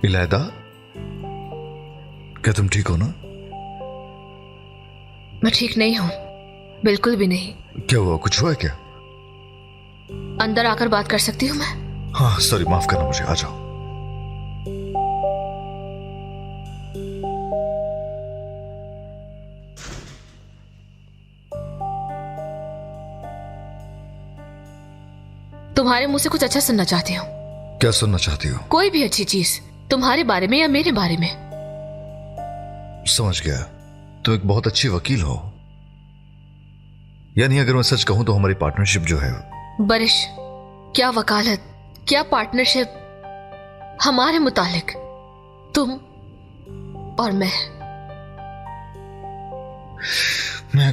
इलायदा, क्या तुम ठीक हो ना? मैं ठीक नहीं हूं, बिल्कुल भी नहीं। क्या हुआ? कुछ हुआ है क्या? अंदर आकर बात कर सकती हूँ मैं? हाँ सॉरी, माफ करना मुझे, आ जाओ। तुम्हारे मुंह से कुछ अच्छा सुनना चाहती हूँ। क्या सुनना चाहती हो? कोई भी अच्छी चीज, तुम्हारे बारे में या मेरे बारे में। समझ गया, तुम एक बहुत अच्छी वकील हो। यानी अगर मैं सच कहूं तो हमारी पार्टनरशिप जो है। बरिश, क्या वकालत, क्या पार्टनरशिप, हमारे मुतालिक तुम और मैं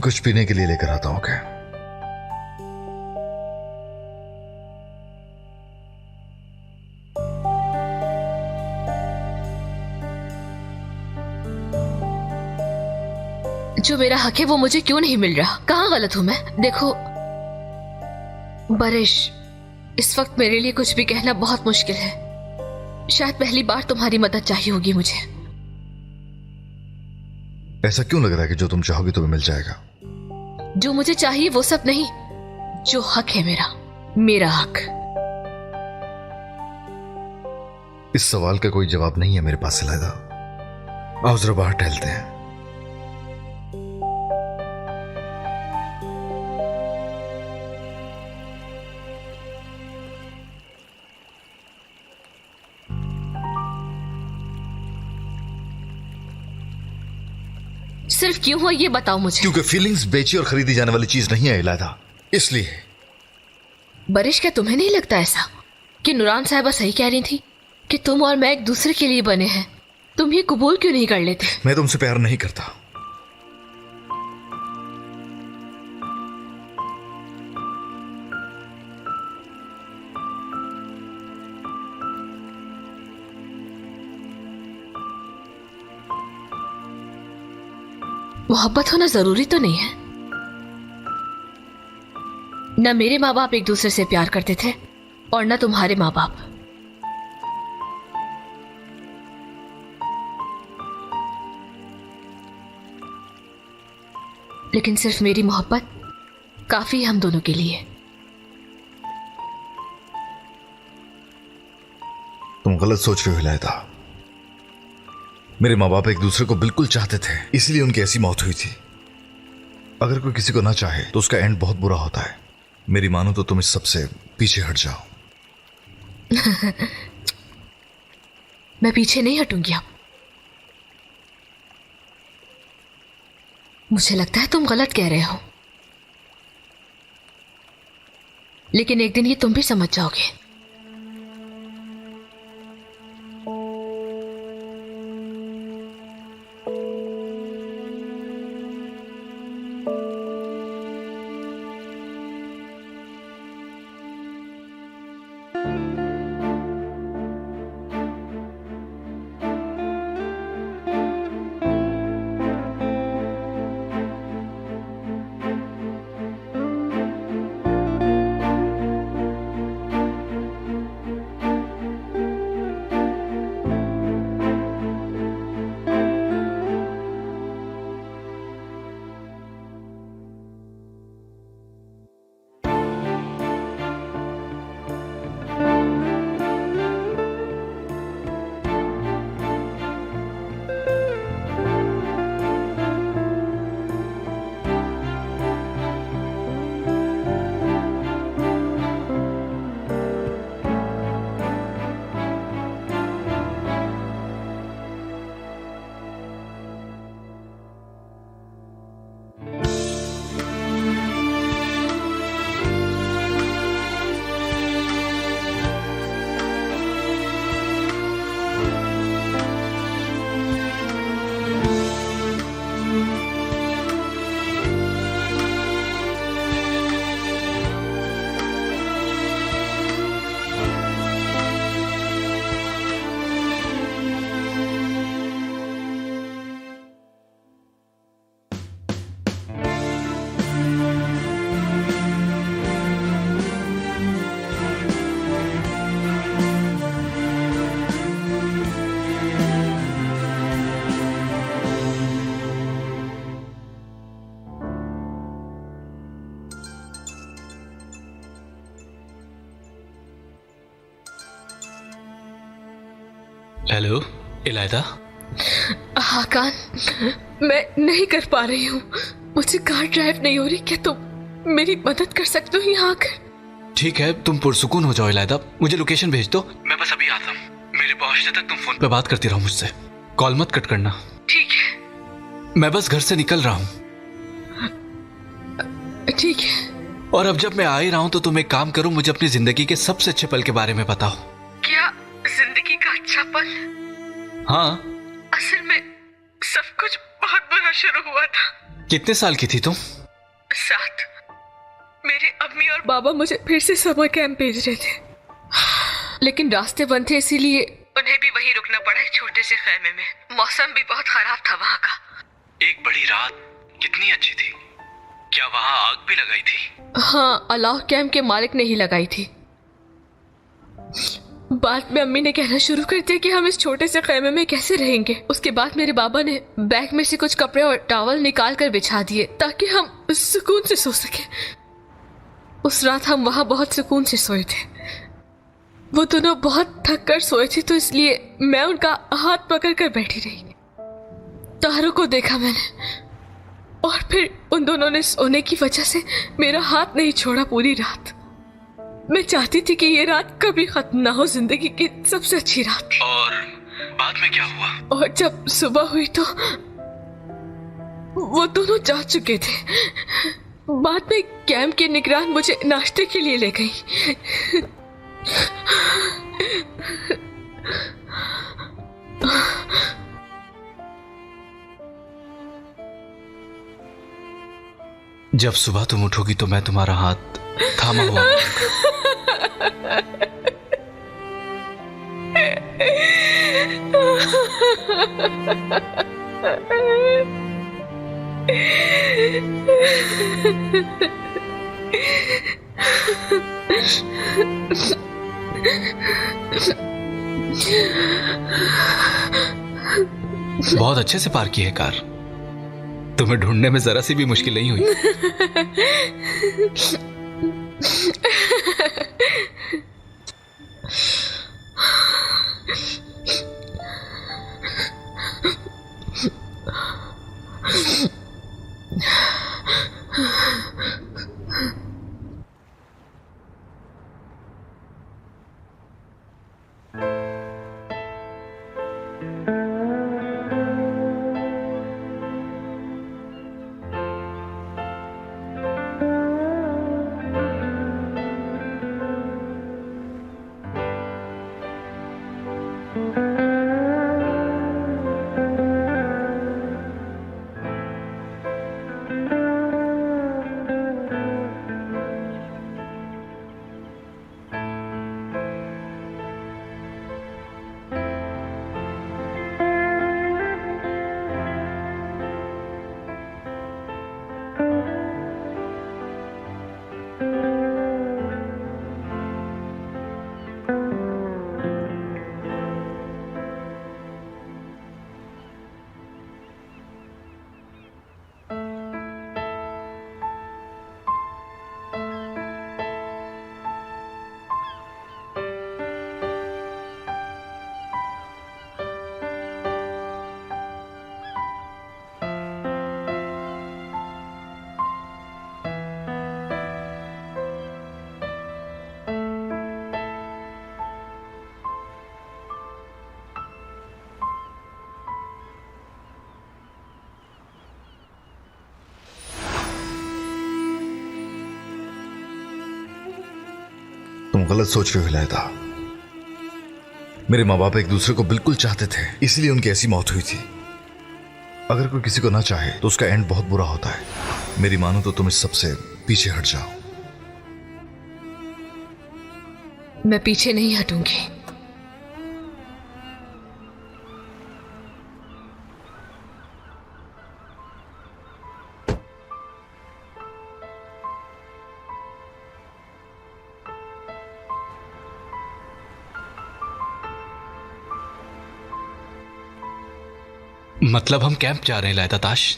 कुछ पीने के लिए लेकर आता हूं क्या? जो मेरा हक है वो मुझे क्यों नहीं मिल रहा? कहाँ गलत हूं मैं? देखो बरिश, इस वक्त मेरे लिए कुछ भी कहना बहुत मुश्किल है। शायद पहली बार तुम्हारी मदद चाहिए होगी मुझे। ऐसा क्यों लग रहा है कि जो तुम चाहोगे तुम्हें मिल जाएगा? जो मुझे चाहिए वो सब नहीं, जो हक है मेरा, मेरा हक। इस सवाल का कोई जवाब नहीं है मेरे पास इलायदा। आओ जरा बाहर टहलते हैं। सिर्फ क्यों हुआ ये बताओ मुझे। क्योंकि फीलिंग्स बेची और खरीदी जाने वाली चीज नहीं है इलायदा, इसलिए। बरिश, क्या तुम्हें नहीं लगता ऐसा कि नुरान साहिबा सही कह रही थी कि तुम और मैं एक दूसरे के लिए बने हैं? तुम ये कबूल क्यों नहीं कर लेते? मैं तुमसे प्यार नहीं करता। मोहब्बत होना जरूरी तो नहीं है न। मेरे माँ बाप एक दूसरे से प्यार करते थे और न तुम्हारे माँ बाप। लेकिन सिर्फ मेरी मोहब्बत काफी है हम दोनों के लिए। तुम गलत सोच रहे हो इलायदा। मेरे माँ बाप एक दूसरे को बिल्कुल चाहते थे, इसलिए उनकी ऐसी मौत हुई थी। अगर कोई किसी को ना चाहे तो उसका एंड बहुत बुरा होता है। मेरी मानो तो तुम इस सब से पीछे हट जाओ। मैं पीछे नहीं हटूंगी अब। मुझे लगता है तुम गलत कह रहे हो, लेकिन एक दिन ये तुम भी समझ जाओगे। हेलो इलायदा। हाकान, मैं नहीं कर पा रही हूँ, मुझसे कार ड्राइव नहीं हो रही। क्या तुम मेरी मदद कर सकते हो यहाँ आकर? ठीक है, तुम पुरसुकून हो जाओ इलायदा, मुझे लोकेशन भेज दो, मैं बस अभी आता हूँ। मेरे पहुंचने तक तुम फोन पे बात करती रहो मुझसे, कॉल मत कट करना। ठीक है। मैं बस घर से निकल रहा हूँ। ठीक है। और अब जब मैं आ ही रहा हूँ तो तुम एक काम करो, मुझे अपनी जिंदगी के सबसे अच्छे पल के बारे में बताओ। क्या जिंदगी का अच्छा पल? हाँ। असल में सब कुछ बहुत बुरा शुरू हुआ था। कितने साल की थी तुम? 7। मेरे अम्मी और बाबा मुझे फिर से समर कैंप भेज रहे थे, लेकिन रास्ते बंद थे, इसीलिए उन्हें भी वहीं रुकना पड़ा, एक छोटे से खेमे में। मौसम भी बहुत खराब था वहाँ का। एक बड़ी रात कितनी अच्छी थी। क्या वहाँ आग भी लगाई थी? हाँ, अलाव कैंप के मालिक ने ही लगाई थी। बाद में अम्मी ने कहना शुरू कर दिया कि हम इस छोटे से खेमे में कैसे रहेंगे। उसके बाद मेरे बाबा ने बैग में से कुछ कपड़े और टॉवल निकाल कर बिछा दिए ताकि हम सुकून से सो सके। उस रात हम वहां बहुत सुकून से सोए थे। वो दोनों बहुत थक कर सोए थे, तो इसलिए मैं उनका हाथ पकड़ कर बैठी रही। तारों को देखा मैंने, और फिर उन दोनों ने सोने की वजह से मेरा हाथ नहीं छोड़ा पूरी रात। मैं चाहती थी कि ये रात कभी खत्म ना हो, जिंदगी की सबसे अच्छी रात। और बाद में क्या हुआ? और जब सुबह हुई तो वो दोनों जा चुके थे। बाद में कैंप की निगरान मुझे नाश्ते के लिए ले गई। जब सुबह तुम उठोगी तो मैं तुम्हारा हाथ थामा हुआ बहुत अच्छे से पार की है कार। तुम्हें ढूंढने में जरा सी भी मुश्किल नहीं हुई। तुम गलत सोच रहे हो इलायदा। मेरे माँ बाप एक दूसरे को बिल्कुल चाहते थे, इसलिए उनकी ऐसी मौत हुई थी। अगर कोई किसी को ना चाहे तो उसका एंड बहुत बुरा होता है। मेरी मानो तो तुम इस सबसे पीछे हट जाओ। मैं पीछे नहीं हटूंगी। मतलब हम कैंप जा रहे हैं इलायदा ताश?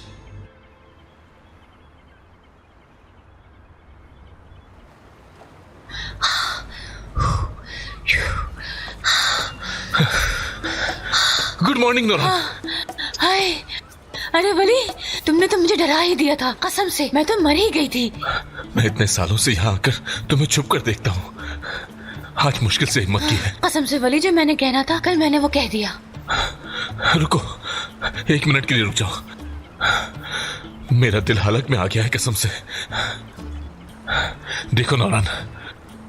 Good morning Nooran. हाय, अरे वली, तुमने तो मुझे डरा ही दिया था, कसम से मैं तो मर ही गई थी। मैं इतने सालों से यहाँ आकर तुम्हें छुप कर देखता हूँ, आज मुश्किल से हिम्मत की है। कसम से वली, जो मैंने कहना था कल मैंने वो कह दिया। रुको, 1 मिनट के लिए रुक जाओ, मेरा दिल हलक में आ गया है कसम से। देखो नौरान,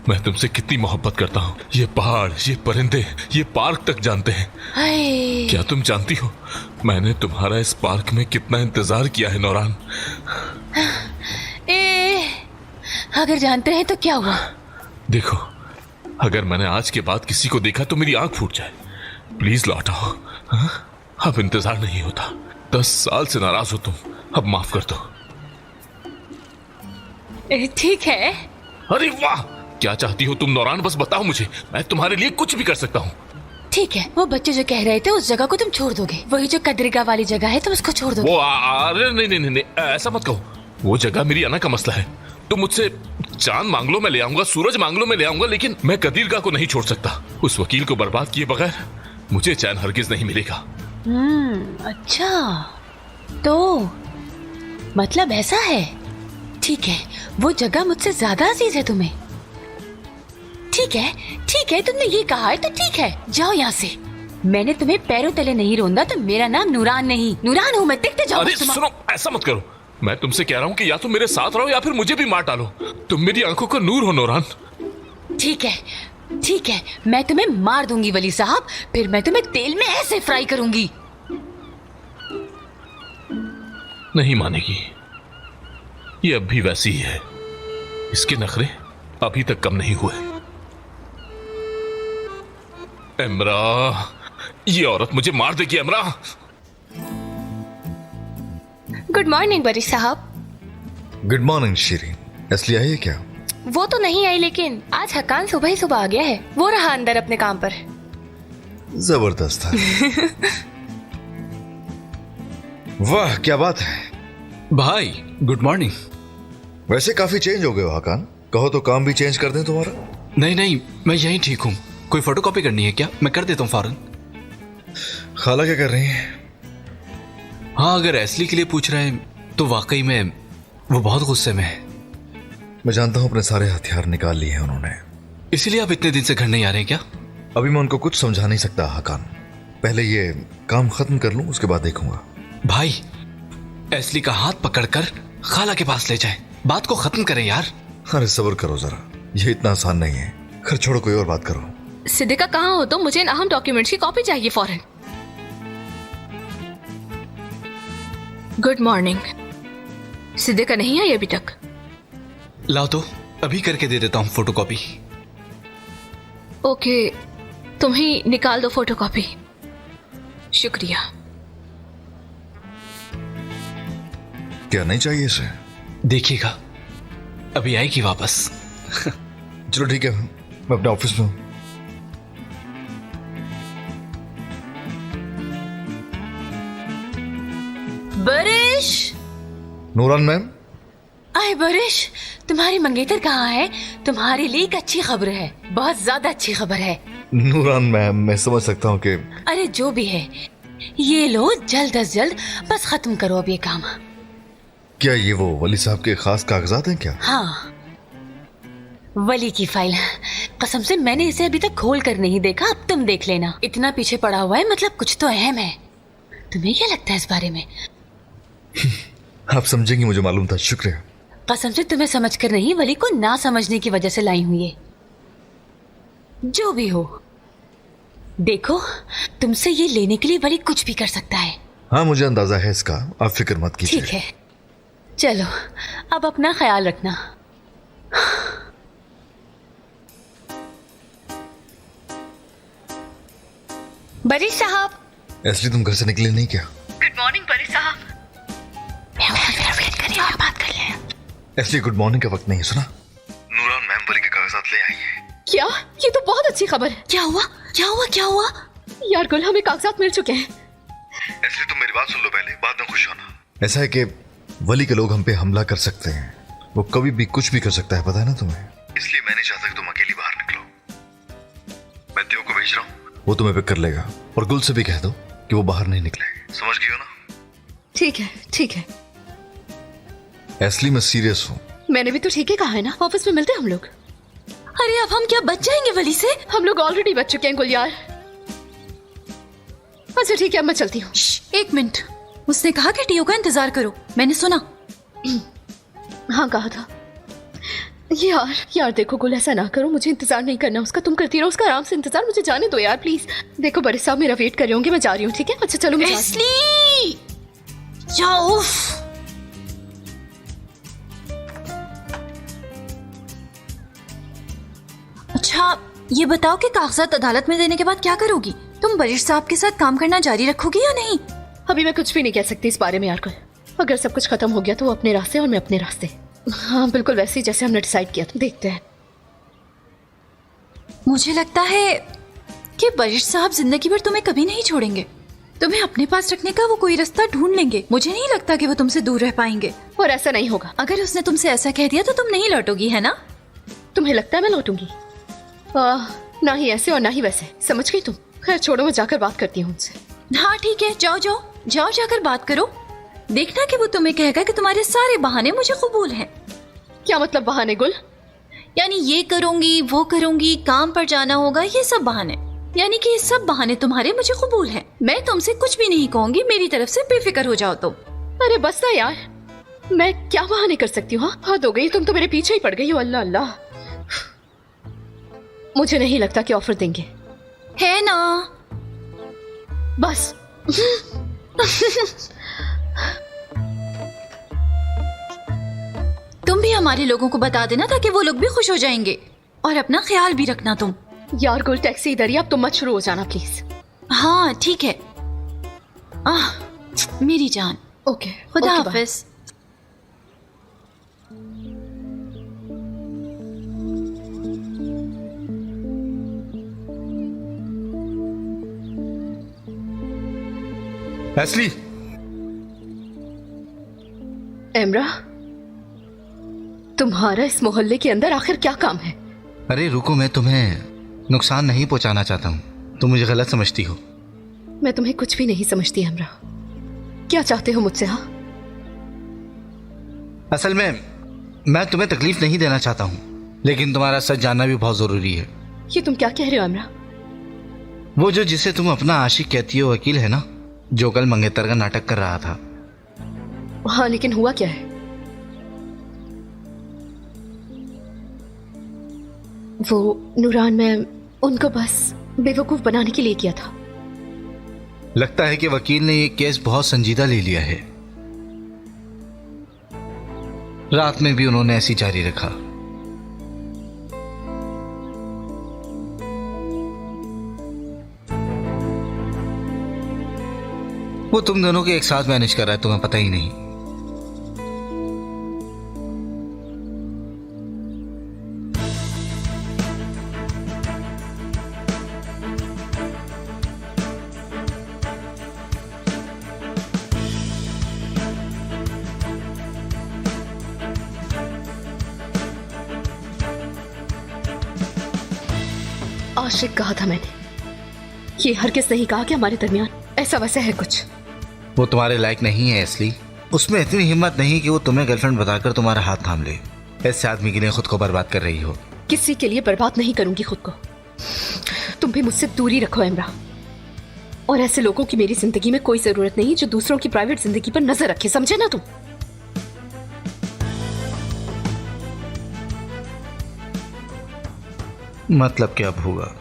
मैं तुमसे कितनी मोहब्बत करता हूँ। ये पहाड़, ये परिंदे, ये पार्क तक जानते हैं। हाय, क्या तुम जानती हो मैंने तुम्हारा इस पार्क में कितना इंतजार किया है नौरान? अगर जानते हैं तो क्या हुआ? देखो, अगर मैंने आज के बाद किसी को देखा तो मेरी आंख फूट जाए। प्लीज लौट आओ। हाँ? अब इंतजार नहीं होता। 10 साल से नाराज हो तुम, अब माफ कर दो। ठीक है। अरे वाह, क्या चाहती हो तुम नौरान? बस बताओ मुझे, मैं तुम्हारे लिए कुछ भी कर सकता हूँ। ठीक है, वो बच्चे जो कह रहे थे उस जगह को तुम छोड़ दोगे, वही जो कदरिका वाली जगह है तुम उसको छोड़ दोगे। वो अरे नहीं नहीं नहीं, ऐसा मत कहो। वो जगह मेरी अना का मसला है। तुम मुझसे चांद मांग लो, मैं ले आऊंगा, सूरज मांग लो, मैं ले आऊंगा, लेकिन मैं कदीरगाह को नहीं छोड़ सकता। उस वकील को बर्बाद किए बगैर मुझे चैन हरगिज नहीं मिलेगा। अच्छा, तो मतलब ऐसा है। ठीक है, वो जगह मुझसे ज्यादा अजीज है तुम्हें। ठीक है, तुमने ये कहा है तो ठीक है, जाओ यहाँ से। मैंने तुम्हें पैरों तले नहीं रोंदा, तो मेरा नाम नूरान नहीं, नूरान हूँ मैं। देखते जाओ। अरे सुनो, ऐसा मत करो। मैं तुमसे कह रहा हूँ कि या तुम मेरे साथ रहो या फिर मुझे भी मार डालो। तुम मेरी आंखों का नूर हो नौरान। ठीक है, मैं तुम्हें मार दूंगी वली साहब, फिर मैं तुम्हें तेल में ऐसे फ्राई करूंगी। नहीं मानेगी, ये अब भी वैसी ही है। इसके नखरे अभी तक कम नहीं हुए। इमरा, ये औरत मुझे मार देगी। इमरा, गुड मॉर्निंग बरी साहब। Good morning Shireen. एस्ली आई है क्या? वो तो नहीं आई, लेकिन आज हकान सुबह ही सुबह आ गया है। वो रहा अंदर अपने काम पर। जबरदस्त है। वाह, क्या बात है भाई, गुड मॉर्निंग। वैसे काफी चेंज हो गए हो हकान। कहो तो काम भी चेंज कर दें तुम्हारा। नहीं, मैं यहीं ठीक हूँ। कोई फोटोकॉपी करनी है क्या? मैं कर देता हूँ फौरन। खाला क्या कर रही है? हाँ, अगर एस्ली के लिए पूछ रहे हैं तो वाकई में वो बहुत गुस्से में है। मैं जानता हूं, अपने सारे हथियार निकाल लिए हैं उन्होंने। इसीलिए आप इतने दिन से घर नहीं आ रहे हैं क्या? अभी मैं उनको कुछ समझा नहीं सकता हकान। पहले ये काम खत्म कर लूं, उसके बाद देखूंगा। भाई, एस्ली का हाथ पकड़कर खाला के पास ले जाए, बात को खत्म करें यार। अरे सब्र करो जरा, ये इतना आसान नहीं है। खैर छोड़ो, कोई और बात करो। सिद्दीका कहाँ हो? तो मुझे इन अहम डॉक्यूमेंट्स की कॉपी चाहिए फौरन। Good morning. सिद्दीका नहीं आई अभी तक? लाओ तो, अभी करके दे देता हूँ फोटोकॉपी। ओके, तुम ही निकाल दो फोटोकॉपी। शुक्रिया। क्या नहीं चाहिए इसे? देखिएगा, अभी आएगी वापस। चलो ठीक है, मैं अपने ऑफिस में हूं। बरिश, नूरान मैम। आए बरिश, तुम्हारी मंगेतर कहाँ है? तुम्हारे लिए एक अच्छी खबर है, बहुत ज्यादा अच्छी खबर है। नूरान मैम, मैं समझ सकता हूँ कि अरे जो भी है, ये लो जल्द अज जल्द, बस खत्म करो अब ये काम। क्या ये वो वली साहब के खास कागजात हैं क्या? हाँ, वली की फाइल। कसम से मैंने इसे अभी तक खोल कर नहीं देखा, अब तुम देख लेना। इतना पीछे पड़ा हुआ है, मतलब कुछ तो अहम है। तुम्हें क्या लगता है इस बारे में? आप समझेंगी, मुझे मालूम था। शुक्रिया। कसम से तुम्हें समझकर नहीं, वली को ना समझने की वजह से लाई हूं ये। जो भी हो, देखो, तुमसे ये लेने के लिए वली कुछ भी कर सकता है। हाँ, मुझे अंदाजा है इसका, आप फिक्र मत कीजिए। ठीक है, चलो अब अपना ख्याल रखना। बरी साहब। एस्ली, तुम घर से निकले नहीं क्या? गुड मॉर्निंग बरी साहब। बात कर ले। एस्ली, गुड मॉर्निंग का वक्त नहीं है, सुना? नूरान मैम वली के कागजात ले आई हैं। क्या? ये तो बहुत अच्छी खबर है। क्या हुआ? क्या हुआ? क्या हुआ? यार गुल, हमें कागजात मिल चुके हैं। एस्ली, तुम मेरी बात सुन लो पहले, बाद में खुश होना। ऐसा है कि वली के लोग हम पे हमला कर सकते हैं। वो कभी भी कुछ भी कर सकता है, पता है ना तुम्हें? इसलिए मैं नहीं चाहता कि तुम अकेली बाहर निकलो। मैं देव को भेज रहा हूँ, वो तुम्हें पिक कर लेगा। और गुल से भी कह दो कि वो बाहर नहीं निकले। समझ गई हो ना? ठीक है, ठीक है। एस्ली, मैं सीरियस हूँ। मैंने भी तो ठीक ही कहा है ना, ऑफिस में मिलते हैं हम लोग। अरे अब हम क्या बच जाएंगे वली से? हम लोग ऑलरेडी बच चुके हैं गुलजार। अच्छा ठीक है, अब मैं चलती हूँ। एक मिनट, उसने कहा कि टीओ का इंतजार करो, मैंने सुना। हाँ कहा था। यार यार देखो गुल, ऐसा ना करो, मुझे इंतजार नहीं करना उसका, तुम करती रहो उसका आराम से इंतजार, मुझे जाने दो यार प्लीज। देखो बड़े साहब मेरा वेट कर रहे होंगे, मैं जा रही हूँ, ठीक है? अच्छा चलो, मैं जा रही हूँ। एस्ली जाओ। अच्छा ये बताओ कि कागजात अदालत में देने के बाद क्या करोगी? तुम बरिश साहब के साथ काम करना जारी रखोगी या नहीं? अभी मैं कुछ भी नहीं कह सकती इस बारे में यार गुल। अगर सब कुछ खत्म हो गया तो वो अपने रास्ते और मैं अपने रास्ते। हाँ बिल्कुल वैसे ही जैसे हमने डिसाइड किया था, देखते हैं। मुझे लगता है कि बरिश साहब जिंदगी भर तुम्हें कभी नहीं छोड़ेंगे। तुम्हें अपने पास रखने का वो कोई रास्ता ढूंढ लेंगे। मुझे नहीं लगता कि वो तुमसे दूर रह पाएंगे। और ऐसा नहीं होगा। अगर उसने तुमसे ऐसा कह दिया तो तुम नहीं लौटोगी, है ना? तुम्हें लगता है मैं लौटूंगी? ना ही ऐसे और ना ही वैसे, समझ गई तुम? खैर छोड़ो, मैं जाकर बात करती हूँ उनसे। हाँ ठीक है, जाओ जाओ जाओ, जाकर बात करो। देखना कि वो तुम्हें कहेगा कि तुम्हारे सारे बहाने मुझे कबूल हैं। क्या मतलब बहाने गुल? यानी ये करूंगी वो करूंगी, काम पर जाना होगा, ये सब बहाने। यानी कि ये सब बहाने तुम्हारे मुझे कबूल हैं। मैं तुमसे कुछ भी नहीं कहूंगी, मेरी तरफ से बेफिक्र हो जाओ तुम। अरे बस ना यार, मैं क्या बहाने कर सकती हूँ? हाँ हद हो गई, तुम तो मेरे पीछे ही पड़ गई हो। अल्लाह अल्लाह, मुझे नहीं लगता कि ऑफर देंगे, है ना? बस। तुम भी हमारे लोगों को बता देना ताकि वो लोग भी खुश हो जाएंगे। और अपना ख्याल भी रखना तुम। यार गुल, टैक्सी इधर ही, अब तुम मत शुरू हो जाना प्लीज। हाँ ठीक है। मेरी जान, ओके, खुदा ओके, बाय। हाफिज। एस्ली, एमरा, तुम्हारा इस मोहल्ले के अंदर आखिर क्या काम है? अरे रुको, मैं तुम्हें नुकसान नहीं पहुंचाना चाहता हूँ, तुम मुझे गलत समझती हो। मैं तुम्हें कुछ भी नहीं समझती एमरा। क्या चाहते हो मुझसे? हाँ असल में मैं तुम्हें तकलीफ नहीं देना चाहता हूँ, लेकिन तुम्हारा सच जानना भी बहुत जरूरी है। ये तुम क्या कह रहे हो एमरा? वो जो जिसे तुम अपना आशिक कहती हो, वकील है ना, जो कल मंगेतर का नाटक कर रहा था। हाँ लेकिन हुआ क्या है? वो नूरान, मैं उनको बस बेवकूफ बनाने के लिए किया था। लगता है कि वकील ने ये केस बहुत संजीदा ले लिया है। रात में भी उन्होंने ऐसी जारी रखा। वो तुम दोनों के एक साथ मैनेज कर रहा है, तुम्हें पता ही नहीं। आशिक कहा था मैंने, ये हरगिज़ नहीं कहा कि हमारे दरमियान ऐसा वैसा है कुछ। वो तुम्हारे लायक नहीं है इसलिए। उसमें इतनी हिम्मत नहीं कि वो तुम्हें गर्लफ्रेंड बताकर तुम्हारा हाथ थाम ले। ऐसे आदमी के लिए खुद को बर्बाद कर रही हो। किसी के लिए बर्बाद नहीं करूंगी खुद को। तुम भी मुझसे दूरी रखो एमरा। और ऐसे लोगों की मेरी जिंदगी में कोई जरूरत नहीं जो दूसरों की प्राइवेट जिंदगी पर नजर रखे, समझे ना तुम? मतलब क्या अब होगा?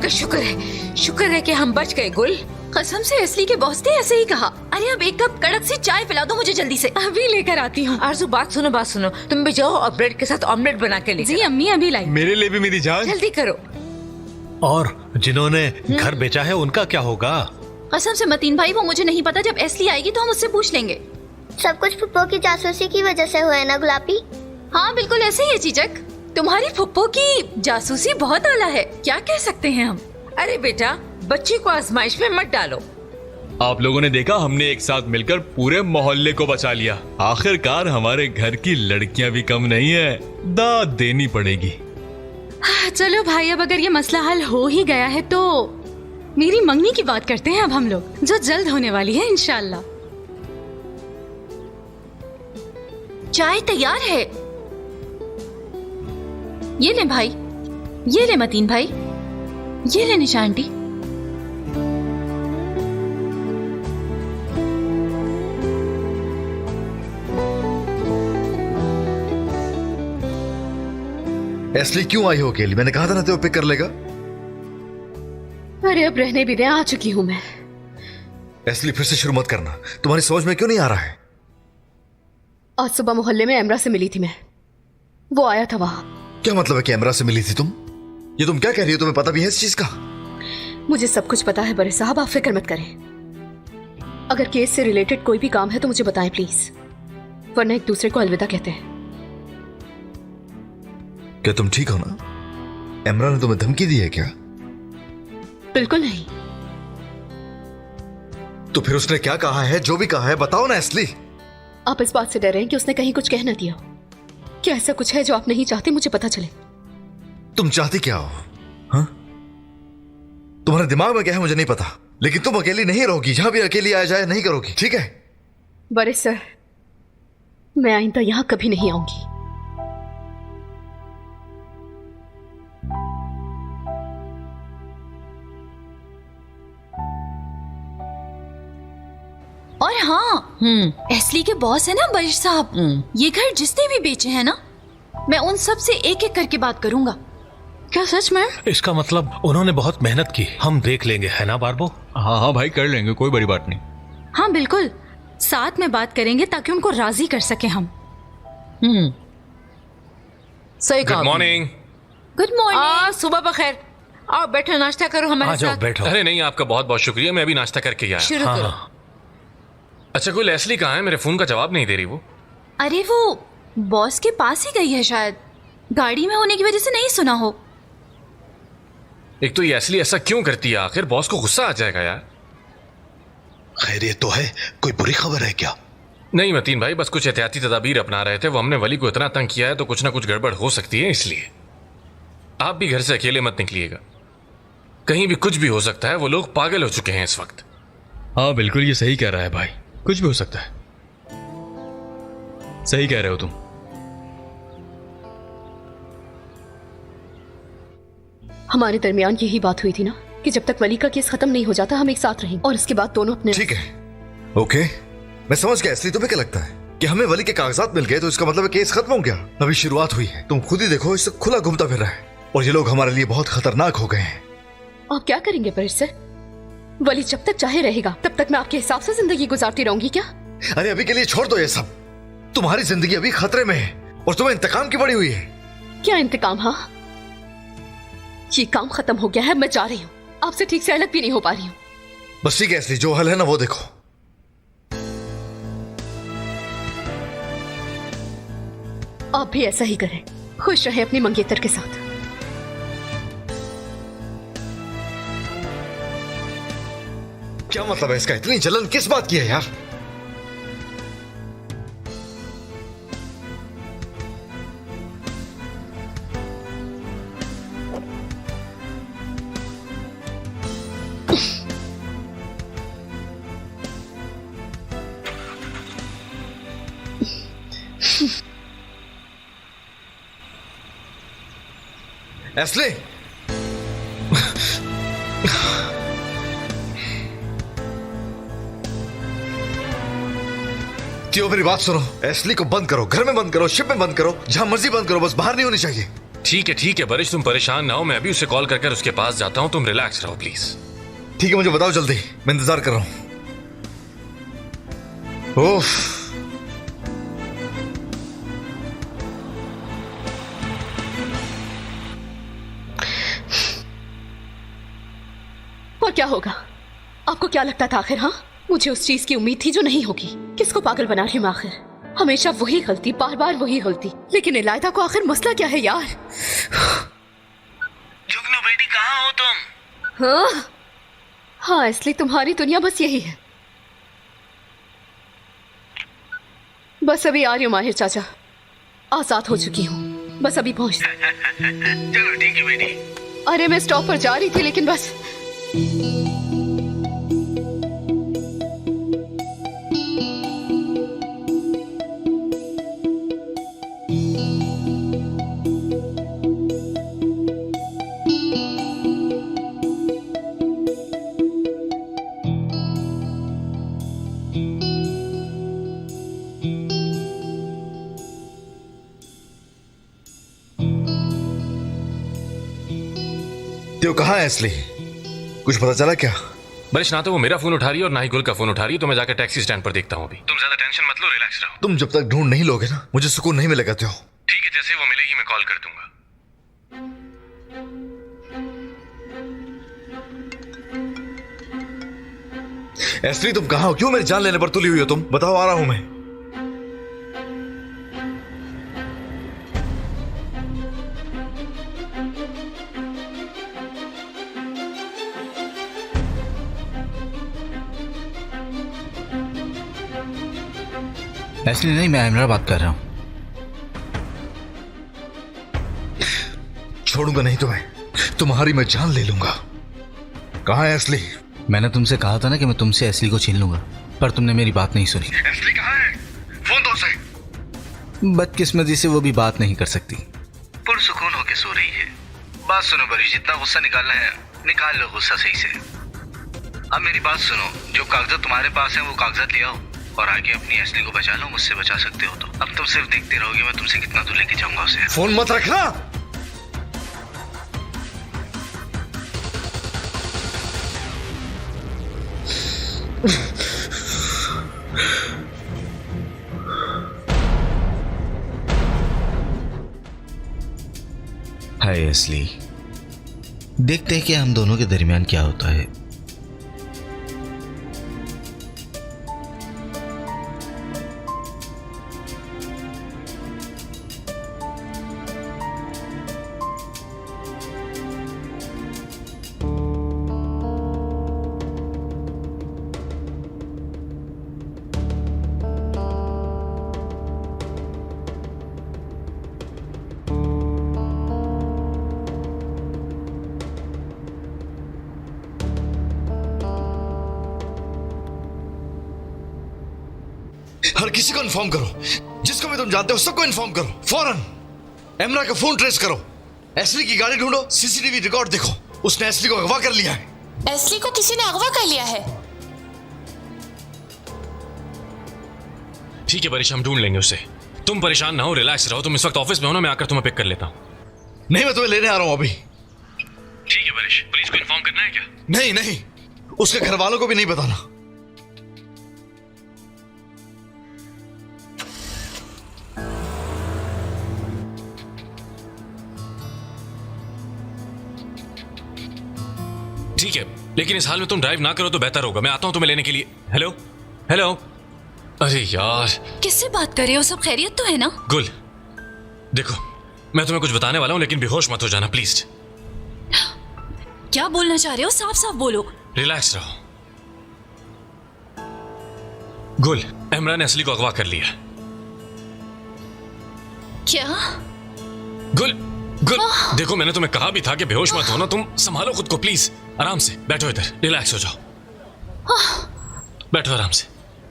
का शुक्र है कि हम बच गए गुल। कसम से एस्ली के बॉस ने ऐसे ही कहा। अरे अब एक कप कड़क सी चाय पिला दो मुझे जल्दी से। अभी लेकर आती हूँ। आरजू बात सुनो, तुम भी जाओ और ब्रेड के साथ ऑमलेट बना के ले। जी अम्मी अभी लाई। मेरे लिए भी मेरी जान। जल्दी करो। और जिन्होंने घर बेचा है उनका क्या होगा? कसम से मतीन भाई वो मुझे नहीं पता, जब एस्ली आएगी तो हम उससे पूछ लेंगे। सब कुछ फुप्पो की जासूसी की वजह से हुआ है ना गुलाबी? हाँ बिल्कुल ऐसे ही है चीचक। तुम्हारी फुप्पो की जासूसी बहुत आला है, क्या कह सकते हैं हम। अरे बेटा, बच्ची को आजमाइश में मत डालो। आप लोगों ने देखा, हमने एक साथ मिलकर पूरे मोहल्ले को बचा लिया। आखिरकार हमारे घर की लड़कियां भी कम नहीं है, दाद देनी पड़ेगी। चलो भाई, अब अगर ये मसला हल हो ही गया है तो मेरी मंगनी की बात करते हैं अब हम लोग, जो जल्द होने वाली है इंशाल्लाह। चाय तैयार है। ये ले भाई, ये ले मतीन भाई, ये ले निशा आंटी। एस्ली क्यों आई हो अकेली? मैंने कहा था ना तो पिक कर लेगा। अरे अब रहने भी दे, आ चुकी हूँ मैं। एस्ली फिर से शुरू मत करना, तुम्हारी समझ में क्यों नहीं आ रहा है? आज सुबह मोहल्ले में एमरा से मिली थी मैं, वो आया था वहां। क्या मतलब है कैमरा से मिली थी तुम? ये तुम क्या कह रही हो? तुम्हें पता भी है इस चीज का? मुझे सब कुछ पता है बड़े साहब, आप फिक्र मत करें। अगर केस से रिलेटेड कोई भी काम है तो मुझे बताएं प्लीज, वरना एक दूसरे को अलविदा कहते हैं। क्या तुम ठीक हो ना? एमरा ने तुम्हें धमकी दी है क्या? बिल्कुल नहीं। तो फिर उसने क्या कहा है? जो भी कहा है बताओ ना एस्ली। आप इस बात से डर रहे हैं कि उसने कहीं कुछ कह न दिया हो? क्या ऐसा कुछ है जो आप नहीं चाहते मुझे पता चले? तुम चाहती क्या हो? हाँ? तुम्हारे दिमाग में क्या है मुझे नहीं पता, लेकिन तुम अकेली नहीं रहोगी। जहां भी अकेली आ जाए नहीं करोगी, ठीक है? बड़े सर, मैं आइंदा यहां कभी नहीं आऊंगी। और हाँ, एस्ली के बॉस है ना बरिश साहब, ये घर जिसने भी बेचे हैं ना, मैं उन सब से एक एक करके बात करूंगा। क्या सच में? इसका मतलब उन्होंने बहुत मेहनत की। हम देख लेंगे, है ना बारबो? हाँ हाँ भाई, कर लेंगे, कोई बड़ी बात नहीं। हाँ बिल्कुल, साथ में बात करेंगे ताकि उनको राजी कर सके हम। सही कहा। Good morning. Good morning. सुबह बखैर। आओ बैठो, नाश्ता करो हमारे आ जाओ साथ। बैठो। अरे नहीं, आपका बहुत बहुत शुक्रिया, मैं अभी नाश्ता करके ही आया। शुरू हाँ करो। हाँ। अच्छा, कोई लेस्ली कहाँ है? मेरे फोन का जवाब नहीं दे रही वो। अरे वो बॉस के पास ही गई है शायद, गाड़ी में होने की वजह से नहीं सुना हो। एक तो ये एस्ली ऐसा क्यों करती है? आखिर बॉस को गुस्सा आ जाएगा यार। खैरियत तो है? कोई बुरी खबर है क्या? नहीं मतीन भाई, बस कुछ एहतियाती तदाबीर अपना रहे थे। वो हमने वली को इतना तंग किया है तो कुछ ना कुछ गड़बड़ हो सकती है, इसलिए आप भी घर से अकेले मत निकलिएगा। कहीं भी कुछ भी हो सकता है, वो लोग पागल हो चुके हैं इस वक्त। हाँ बिल्कुल, ये सही कह रहा है भाई, कुछ भी हो सकता है। सही कह रहे हो तुम। हमारे दरमियान यही बात हुई थी ना कि जब तक वली का केस खत्म नहीं हो जाता हम एक साथ रहेंगे, और इसके बाद दोनों अपने। ठीक है, ओके, मैं समझ गया। इसलिए तुम्हें क्या लगता है कि हमें वली के कागजात मिल गए तो इसका मतलब केस खत्म हो गया? अभी शुरुआत हुई है। तुम खुद ही देखो, इससे खुला घूमता फिर रहा है, और ये लोग हमारे लिए बहुत खतरनाक हो गए हैं। आप क्या करेंगे पर इससे? वली जब तक चाहे रहेगा तब तक मैं आपके हिसाब से जिंदगी गुजारती रहूंगी क्या? अरे अभी के लिए छोड़ दो ये सब। तुम्हारी जिंदगी अभी खतरे में है और तुम्हें इंतकाम की पड़ी हुई है। क्या इंतकाम? हाँ, ये काम खत्म हो गया है, मैं जा रही हूँ। आपसे ठीक से अलग भी नहीं हो पा रही हूँ। बस ठीक है इसलिए, जो हल है ना वो देखो। आप भी ऐसा ही करें, खुश रहे अपनी मंगेतर के साथ। क्या मतलब है इसका? इतनी जलन किस बात की है यार? एस्ली, मेरी बात सुनो। एस्ली को बंद करो, घर में बंद करो, शिप में बंद करो, जहां मर्जी बंद करो, बस बाहर नहीं होनी चाहिए। ठीक है बारिश, तुम परेशान ना हो, मैं अभी उसे कॉल कर उसके पास जाता हूँ, तुम रिलैक्स रहो प्लीज। ठीक है, मुझे बताओ जल्दी, मैं इंतजार कर रहा हूं। ओफ, और क्या होगा? आपको क्या लगता था आखिर? हाँ, मुझे उस चीज की उम्मीद थी जो नहीं होगी। किसको पागल बना रही हूँ आखिर? हमेशा वही गलती, बार बार वही गलती। लेकिन इलायदा को आखिर मसला क्या है यार? जुगनू बेटी, कहाँ हो तुम? हाँ, इसलिए तुम्हारी दुनिया बस यही है। बस अभी आ रही हूँ माहिर चाचा, आजाद हो चुकी हूँ, बस अभी पहुँच। चलो ठीक है बेटी। अरे मैं स्टॉप पर जा रही थी, लेकिन बस तो कहाँ है असली? कुछ पता चला क्या? बारिश, ना तो वो मेरा फोन उठा रही है और ना ही गुल का फोन उठा रही है, तो मैं जाकर टैक्सी स्टैंड पर देखता हूँ अभी। तुम ज्यादा टेंशन मत लो, रिलैक्स रहो। तुम जब तक ढूंढ नहीं लोगे ना, मुझे सुकून नहीं मिलेगा। तो ठीक है, जैसे वो मिलेगी मैं कॉल कर दूंगा। असली, तुम कहाँ हो? क्यों मेरी जान लेने पर तुली हुई हो तुम? बताओ, आ रहा हूं मैं। ऐसे नहीं, मैं इमरान बात कर रहा हूँ। छोड़ूंगा नहीं तुम्हें, तुम्हारी मैं जान ले लूंगा। कहाँ है असली? मैंने तुमसे कहा था ना कि मैं तुमसे असली को छीन लूंगा, पर तुमने मेरी बात नहीं सुनी। असली कहाँ है? फोन दो उसे। बदकिस्मती से वो भी बात नहीं कर सकती। पुरसुकून होके सो रही है। बात सुनो बरी, जितना गुस्सा निकालना है निकाल लो गुस्सा सही से। अब मेरी बात सुनो, जो कागजात तुम्हारे पास हैं वो कागजात ले आओ और आगे अपनी असली को बचा लो। मुझसे बचा सकते हो तो। अब तुम सिर्फ देखते रहोगे मैं तुमसे कितना दूर लेके जाऊंगा उसे। फोन मत रखना। हाय असली, देखते हैं कि हम दोनों के दरमियान क्या होता है। हर किसी को इन्फॉर्म करो, जिसको भी तुम जानते हो सबको इन्फॉर्म करो फौरन। एमरा का फोन ट्रेस करो, एसली की गाड़ी ढूंढो, सीसीटीवी रिकॉर्ड देखो। उसने एसली को अगवा कर लिया है। एसली को किसी ने अगवा कर लिया है? ठीक है बारिश, हम ढूंढ लेंगे उसे। तुम परेशान ना हो, रिलैक्स रहो। तुम इस वक्त ऑफिस में हो ना, मैं आकर तुम्हें पिक कर लेता हूँ। नहीं, मैं तुम्हें लेने आ रहा हूं अभी। ठीक है बारिश, पुलिस को इन्फॉर्म करना है क्या? नहीं नहीं, उसके घर वालों को भी नहीं बताना। ठीक है, लेकिन इस हाल में तुम ड्राइव ना करो तो बेहतर होगा। मैं आता हूं तुम्हें लेने के लिए। Hello hello. अरे यार, किससे बात कर रहे हो? सब खैरियत तो है ना? गुल देखो, मैं तुम्हें कुछ बताने वाला हूं, लेकिन बेहोश मत हो जाना प्लीज। क्या बोलना चाह रहे हो? साफ साफ बोलो। रिलैक्स रहो। गुल, इमरान ने असली को अगवा कर लिया। क्या? गुल गुल, देखो मैंने तुम्हें कहा भी था कि बेहोश मत होना। तुम संभालो खुद को प्लीज। आराम से बैठो, इधर रिलैक्स हो जाओ। बैठो आराम से,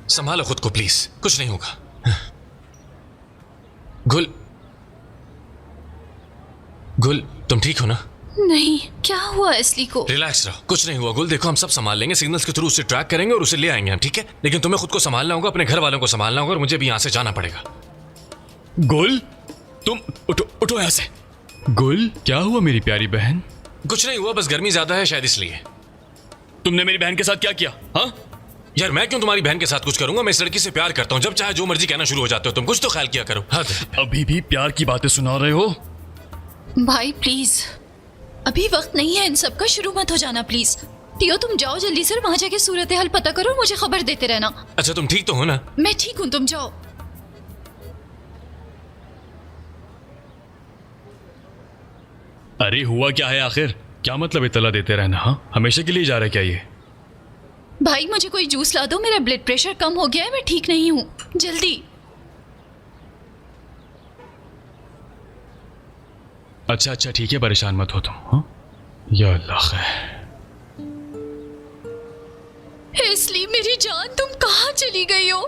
संभालो खुद को प्लीज, कुछ नहीं होगा। गुल गुल, तुम ठीक हो ना? नहीं, क्या हुआ असली को? रिलैक्स रहो, कुछ नहीं हुआ गुल। देखो हम सब संभाल लेंगे, सिग्नल्स के थ्रू उसे ट्रैक करेंगे और उसे ले आएंगे हम, ठीक है? लेकिन तुम्हें खुद को संभालना होगा, अपने घर वालों को संभालना होगा और मुझे भी यहां से जाना पड़ेगा। गुल, तुम उठो, उठो यहां से। गुल, क्या हुआ मेरी प्यारी बहन? कुछ नहीं हुआ, बस गर्मी ज्यादा है शायद इसलिए। तुमने मेरी बहन के साथ क्या किया? हाँ, यार मैं क्यों तुम्हारी बहन के साथ कुछ करूंगा? मैं इस लड़की से प्यार करता हूँ, जब चाहे जो मर्जी कहना शुरू हो जाते हो तुम। कुछ तो ख्याल किया करो। हद। अभी भी प्यार की बातें सुना रहे हो? भाई प्लीज, अभी वक्त नहीं है इन सब का, शुरू मत हो जाना प्लीज। टियो तुम जाओ जल्दी से, वहां जाके सूरत हाल पता करो, मुझे खबर देते रहना। अच्छा तुम ठीक तो हो ना? मैं ठीक हूँ, तुम जाओ। अरे हुआ क्या है आखिर? क्या मतलब इतला देते रहना? हाँ, हमेशा के लिए जा रहा है क्या ये? भाई मुझे कोई जूस ला दो, मेरा ब्लड प्रेशर कम हो गया है, मैं ठीक नहीं हूँ, जल्दी। अच्छा ठीक है, परेशान मत हो तुम। हाँ, या अल्लाह खैर। इसलिए मेरी जान, तुम कहाँ चली गई हो?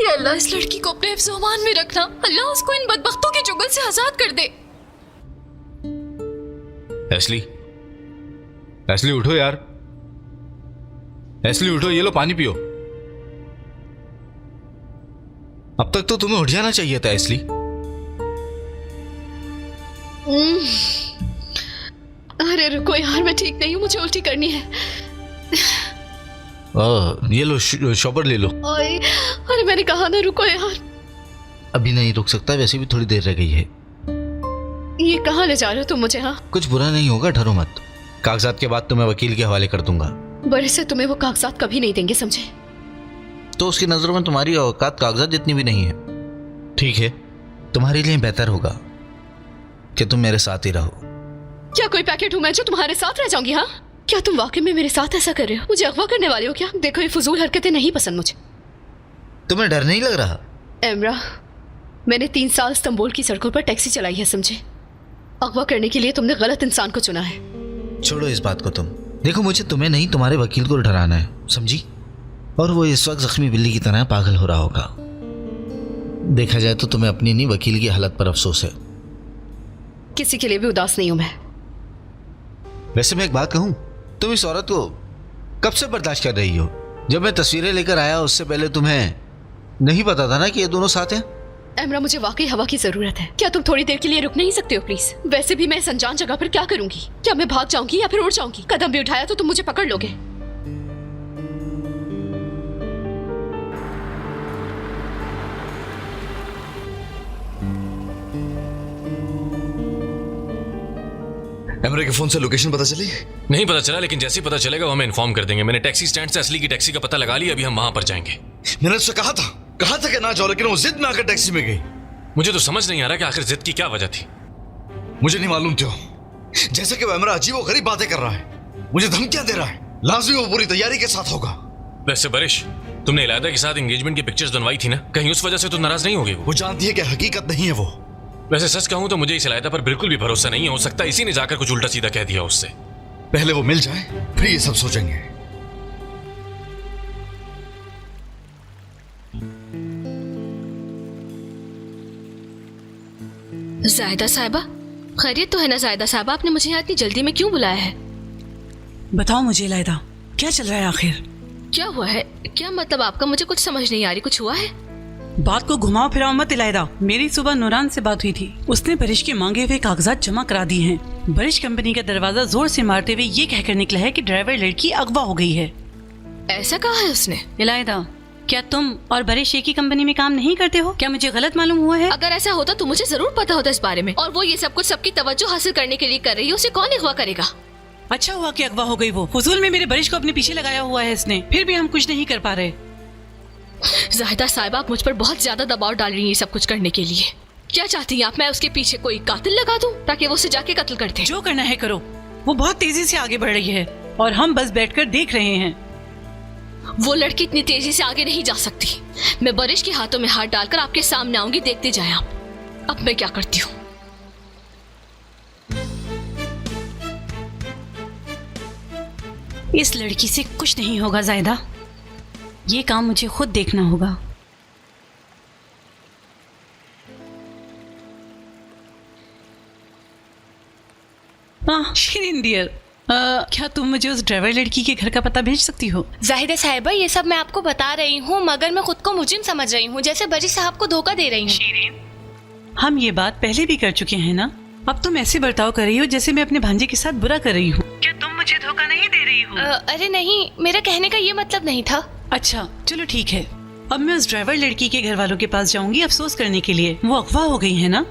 या अल्लाह, इस लड़की को अपने हिफ्ज़-ओ-अमान में रखना। अल्लाह उसको इन बदबख्तों के चुगल से आजाद कर दे। एस्ली उठो यार, एस्ली उठो, ये लो पानी पियो। अब तक तो तुम्हें उठ जाना चाहिए था एस्ली। अरे रुको यार, मैं ठीक नहीं हूँ, मुझे उल्टी करनी है। ये लो शॉपर ले लो। अरे मैंने कहा ना रुको यार। अभी नहीं रुक सकता, वैसे भी थोड़ी देर रह गई है। ये कहाँ ले जा रहे हो तुम मुझे? हाँ, कुछ बुरा नहीं होगा, डरो मत। कागजात के बाद तुम्हें वकील के हवाले कर दूंगा। बड़े से तुम्हें वो कागजात कभी नहीं देंगे, समझे? तो उसकी नजरों में तुम्हारी औकात कागजात जितनी भी नहीं है। ठीक है, तुम्हारे लिए बेहतर होगा कि तुम मेरे साथ ही रहो। क्या कोई पैकेट हूँ मैं जो तुम्हारे साथ रह जाऊंगी? हाँ, क्या तुम वाकई में मेरे साथ ऐसा कर रहे हो? मुझे अगवा करने वाले हो क्या? देखो, ये फजूल हरकतें नहीं पसंद मुझे। तुम्हें डर नहीं लग रहा? एमरा, मैंने 3 साल इस्तांबुल की सड़कों पर टैक्सी चलाई है, समझे? अगवा करने के लिए तुमने गलत इंसान को चुना है। छोड़ो इस बात को तुम। देखो, मुझे तुम्हें नहीं, तुम्हारे वकील को डराना है, समझी? और वो इस वक्त जख्मी बिल्ली की तरह पागल हो रहा होगा। देखा जाए तो तुम्हें अपनी नहीं, वकील की हालत पर अफसोस है। किसी के लिए भी उदास नहीं हूं मैं। वैसे मैं एक बात कहूं, तुम इस औरत को कब से बर्दाश्त कर रही हो? जब मैं तस्वीरें लेकर आया उससे पहले तुम्हें नहीं पता था ना कि ये दोनों साथ हैं? एमरा, मुझे वाकई हवा की जरूरत है। क्या तुम थोड़ी देर के लिए रुक नहीं सकते हो प्लीज? वैसे भी मैं इस अनजान जगह पर क्या करूंगी? क्या मैं भाग जाऊंगी या फिर उड़ जाऊंगी? कदम भी उठाया तो तुम मुझे पकड़ लोगे। एमरे के फोन से लोकेशन पता चली? नहीं पता चला, लेकिन जैसे ही पता चलेगा वो हमें इन्फॉर्म कर देंगे। मैंने टैक्सी स्टैंड से असली की टैक्सी का पता लगा लिया, अभी हम वहां पर जाएंगे। मैंने उससे कहा था कि ना जाओ, लेकिन वो जिद में आकर टैक्सी में गई। मुझे तो समझ नहीं आ रहा कि आखिर जिद की क्या वजह थी। मुझे नहीं मालूम क्यों, जैसे कि वो एमरा अजीब व गरीब बातें कर रहा है, मुझे धमकियां दे रहा है। लाजमी वो पूरी तैयारी के साथ होगा। वैसे बारिश, तुमने इलायदा के साथ एंगेजमेंट की पिक्चर्स बनवाई थी ना, कहीं उस वजह से तो नाराज नहीं होगी? वो जानती है कि हकीकत नहीं है वो। वैसे सच कहूं तो मुझे इस इलायदा पर बिल्कुल भी भरोसा नहीं है। हो सकता है इसी ने जाकर कुछ उल्टा सीधा कह दिया उससे। पहले वो मिल जाए, फिर ये सब सोचेंगे। जायदा साहिबा, खैरियत तो है ना? जायदा साहिबा, आपने मुझे यहाँ इतनी जल्दी में क्यों बुलाया है? बताओ मुझे इलायदा, क्या चल रहा है आखिर? क्या हुआ है? क्या मतलब आपका? मुझे कुछ समझ नहीं आ रही। कुछ हुआ है? बात को घुमाओ फिराओ मत इलायदा। मेरी सुबह नूरान से बात हुई थी, उसने बरिश के मांगे हुए कागजात जमा करा दिए हैं। बरिश कंपनी का दरवाजा जोर से मारते हुए ये कहकर निकला है कि ड्राइवर लड़की अगवा हो गई है। ऐसा कहा है उसने? इलायदा, क्या तुम और बरिश एक ही कंपनी में काम नहीं करते हो? क्या मुझे गलत मालूम हुआ है? अगर ऐसा होता तो मुझे जरूर पता होता इस बारे में। और वो ये सब कुछ सबकी तवज्जो हासिल करने के लिए कर रही है, उसे कौन अगवा करेगा? अच्छा हुआ कि अगवा हो गई वो। फजूल में मेरे बरिश को अपने पीछे लगाया हुआ है इसने, फिर भी हम कुछ नहीं कर पा रहे। जाहिदा साहिबा, आप मुझ पर बहुत ज्यादा दबाव डाल रही हैं सब कुछ करने के लिए। क्या चाहती हैं आप? मैं उसके पीछे कोई कातिल लगा दूं ताकि वो उसे जाके कत्ल कर दे? जो करना है करो। वो बहुत तेजी से आगे बढ़ रही है और हम बस बैठकर देख रहे हैं। वो लड़की इतनी तेजी से आगे नहीं जा सकती। मैं बरिश के हाथों में हाथ डालकर आपके सामने आऊंगी, देखते जाएं आप। अब मैं क्या करती हूँ। इस लड़की से कुछ नहीं होगा जायदा, ये काम मुझे खुद देखना होगा। शिरीन डियर, क्या तुम मुझे उस ड्राइवर लड़की के घर का पता भेज सकती हो? जाहिदा साहिबा, ये सब मैं आपको बता रही हूँ मगर मैं खुद को मुजरिम समझ रही हूँ, जैसे बरिश साहब को धोखा दे रही हूँ। हम ये बात पहले भी कर चुके हैं ना, अब तुम ऐसे बर्ताव कर रही हो जैसे मैं अपने भांजे के साथ बुरा कर रही हूँ। क्या तुम मुझे धोखा नहीं दे रही हो? अरे नहीं, मेरा कहने का ये मतलब नहीं था। अच्छा चलो ठीक है, अब मैं उस ड्राइवर लड़की के घर वालों के पास जाऊंगी अफसोस करने के लिए। वो अगवा हो गई है ना?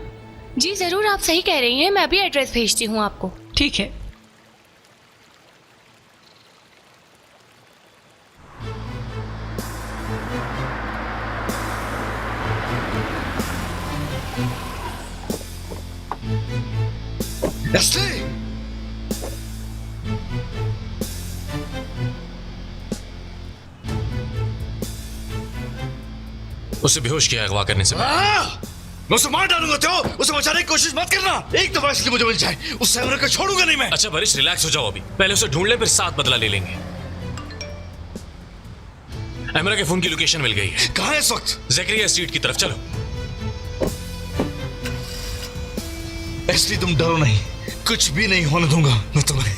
जी जरूर, आप सही कह रही हैं। मैं अभी एड्रेस भेजती हूँ आपको। ठीक है। एस्ली! उसे बेहोश किया अगवा करने से मैं उसे मार डालूंगा। तो उसे बचाने की कोशिश मत करना। एक दफा इसलिए मुझे मिल जाए, उस सैमरा को छोड़ूंगा नहीं मैं। अच्छा बरिश, रिलैक्स हो जाओ अभी। पहले उसे ढूंढ ले, फिर साथ बदला ले लेंगे। एमरा के फोन की लोकेशन मिल गई है। कहाँ है इस वक्त? ज़करिया स्ट्रीट की तरफ चलो। एस्ली तुम डरो नहीं, कुछ भी नहीं होने दूंगा मैं तुम्हें।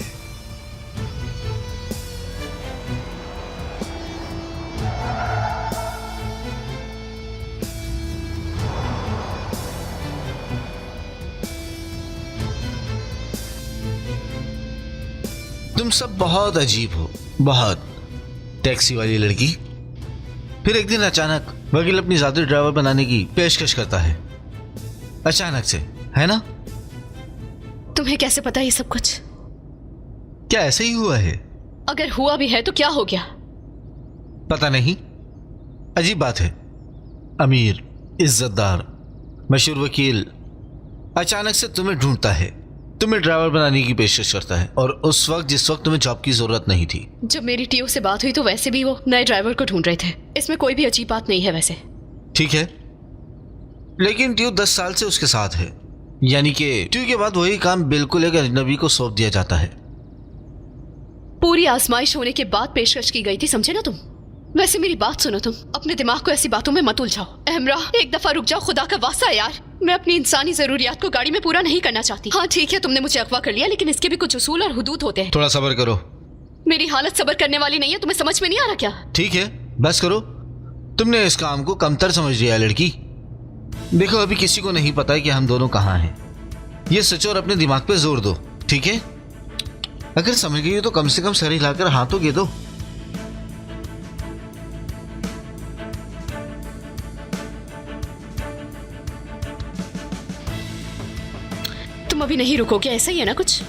तुम सब बहुत अजीब हो, बहुत। टैक्सी वाली लड़की, फिर एक दिन अचानक वकील अपनी जादू ड्राइवर बनाने की पेशकश करता है, अचानक से, है ना? तुम्हें कैसे पता ये सब कुछ? क्या ऐसे ही हुआ है? अगर हुआ भी है तो क्या हो गया? पता नहीं, अजीब बात है। अमीर, इज्जतदार, मशहूर वकील अचानक से तुम्हें ढूंढता है, तुम्हें ड्राइवर बनाने की पेशकश करता है, और उस वक्त जिस वक्त तुम्हें जॉब की जरूरत नहीं थी। जब मेरी टीओ से बात हुई तो वैसे भी वो नए ड्राइवर को ढूंढ रहे थे। इसमें कोई भी अजीब बात नहीं है वैसे। ठीक है, लेकिन टीओ 10 साल से उसके साथ है, यानी कि टीओ के बाद वही काम बिल्कुल एक अजनबी को सौंप दिया जाता है। पूरी आजमाइश होने के बाद पेशकश की गई थी, समझे ना तुम? वैसे मेरी बात सुनो, तुम अपने दिमाग को ऐसी बातों में मत उलझाओ। अहमरा, एक दफा रुक जाओ, खुदा का वास्ता यार। मैं अपनी इंसानी जरूरियात को गाड़ी में पूरा नहीं करना चाहती। हाँ ठीक है, तुमने मुझे अगवा कर लिया, लेकिन इसके भी कुछ उसूल और हुदूद होते हैं। थोड़ा सब्र करो। मेरी हालत सब्र करने वाली नहीं है, तुम्हें समझ में नहीं आ रहा क्या? ठीक है, बस करो। तुमने इस काम को कमतर समझ लिया लड़की। देखो, अभी किसी को नहीं पता है कि हम दोनों कहाँ हैं। ये सोचो और अपने दिमाग पे जोर दो, ठीक है? अगर समझ गई हो तो कम से कम सर हिलाकर हाथों गे दो। तुम अभी नहीं रुकोगे, ऐसा ही है ना कुछ?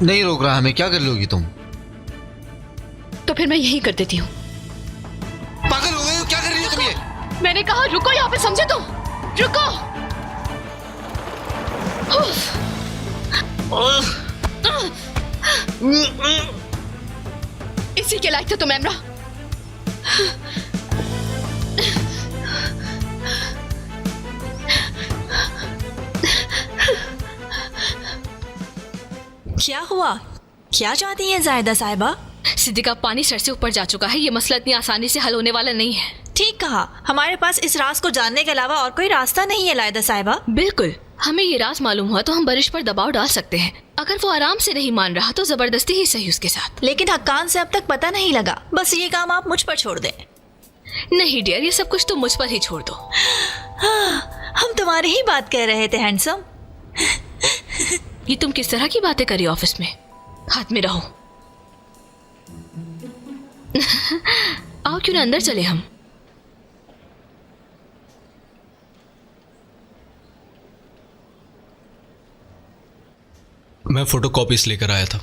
नहीं रोक रहा हमें, क्या कर लोगी तुम? तो फिर मैं यही कर देती हूँ। पागल हो गए हो, क्या कर रही हो तुम ये? मैंने कहा रुको यहाँ पे, समझे तुम? रुको। इसी के लायक थे तुम एमरा। क्या हुआ? क्या चाहती हैं जायदा साहिबा? सिद्दीका, पानी सर से ऊपर जा चुका है। ये मसला इतनी आसानी से हल होने वाला नहीं है। ठीक कहा, हमारे पास इस राज को जानने के अलावा और कोई रास्ता नहीं है लायदा साहिबा। बिल्कुल, हमें ये राज मालूम हुआ तो हम बरिश पर दबाव डाल सकते हैं। अगर वो आराम से नहीं मान रहा तो जबरदस्ती ही सही उसके साथ। लेकिन हक्कान से अब तक पता नहीं लगा। बस ये काम आप मुझ पर छोड़ दें। नहीं डियर, ये सब कुछ तुम मुझ पर ही छोड़ दो। हाँ, हम तुम्हारी ही बात कह रहे थे हैंडसम। ये तुम किस तरह की बातें करी ऑफिस में? हाथ में रहो। आओ, क्यों ना अंदर चले हम। मैं फोटोकॉपीज लेकर आया था।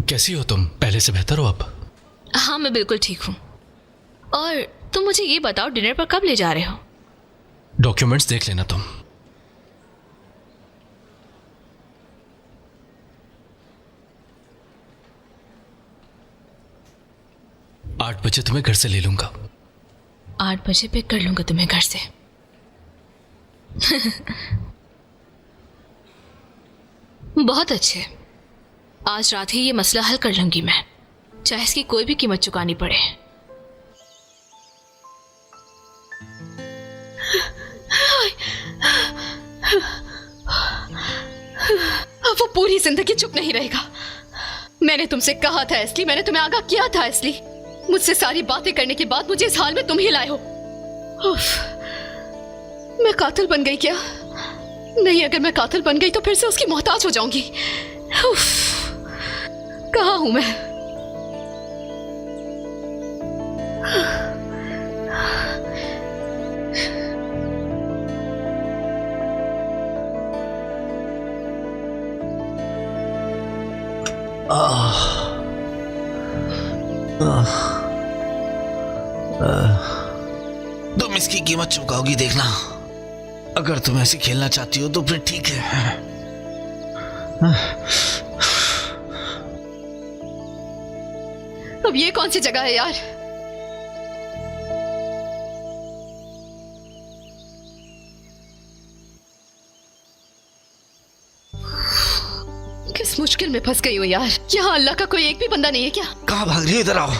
कैसी हो तुम? पहले से बेहतर हो अब? हाँ, मैं बिल्कुल ठीक हूँ। और तुम मुझे ये बताओ, डिनर पर कब ले जा रहे हो? डॉक्यूमेंट्स देख लेना तुम। आठ बजे तुम्हें घर से ले लूंगा। 8 बजे पिक कर लूंगा तुम्हें घर से। बहुत अच्छे, आज रात ही ये मसला हल कर लूंगी मैं, चाहे इसकी कोई भी कीमत चुकानी पड़े। अब वो पूरी जिंदगी चुप नहीं रहेगा। मैंने तुमसे कहा था एस्ली, मैंने तुम्हें आगाह किया था एस्ली। मुझसे सारी बातें करने के बाद मुझे इस हाल में तुम ही लाए हो। उफ, मैं कातिल बन गई क्या? नहीं, अगर मैं कातिल बन गई तो फिर से उसकी मोहताज हो जाऊंगी। उफ, कहाँ हूं मैं? तुम इसकी कीमत चुकाओगी, देखना। अगर तुम ऐसे खेलना चाहती हो तो फिर ठीक है। अब ये कौन सी जगह है यार? किस मुश्किल में फंस गई हूँ यार। यहाँ अल्लाह का कोई एक भी बंदा नहीं है क्या? कहाँ भाग रही हो? इधर आओ।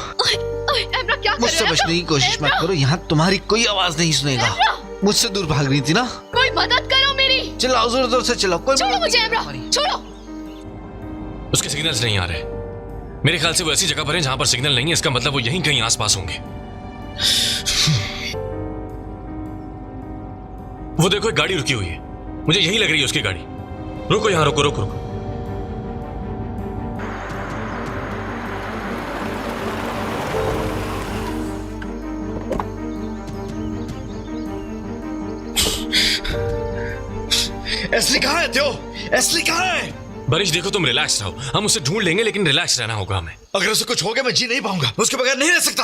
एमरा, क्या कर मुझसे रहे हो? बचने की कोशिश मत करो, यहाँ तुम्हारी कोई आवाज नहीं सुनेगा। मुझसे दूर भाग रही थी ना? कोई मदद करो मेरी। चिल्लाओ, जोर जोर से चिल्लाओ। कोई छोड़ो मुझे एमरा, छोड़ो। उसके सिग्नल्स नहीं आ रहे। मेरे ख्याल से वो ऐसी जगह पर है जहां पर सिग्नल नहीं है। इसका मतलब वो यहीं कहीं आसपास होंगे। वो देखो, एक गाड़ी रुकी हुई है। मुझे यही लग रही है उसकी गाड़ी। रुको यहां, रुको रुको रुको। एस्ली कहाँ है? त्यो, एस्ली कहाँ है? बारिश, देखो तुम रिलैक्स रहो। हम उसे ढूंढ लेंगे, लेकिन रिलैक्स रहना होगा हमें। अगर उसे कुछ हो गया मैं जी नहीं पाऊंगा। उसके बगैर नहीं रह सकता।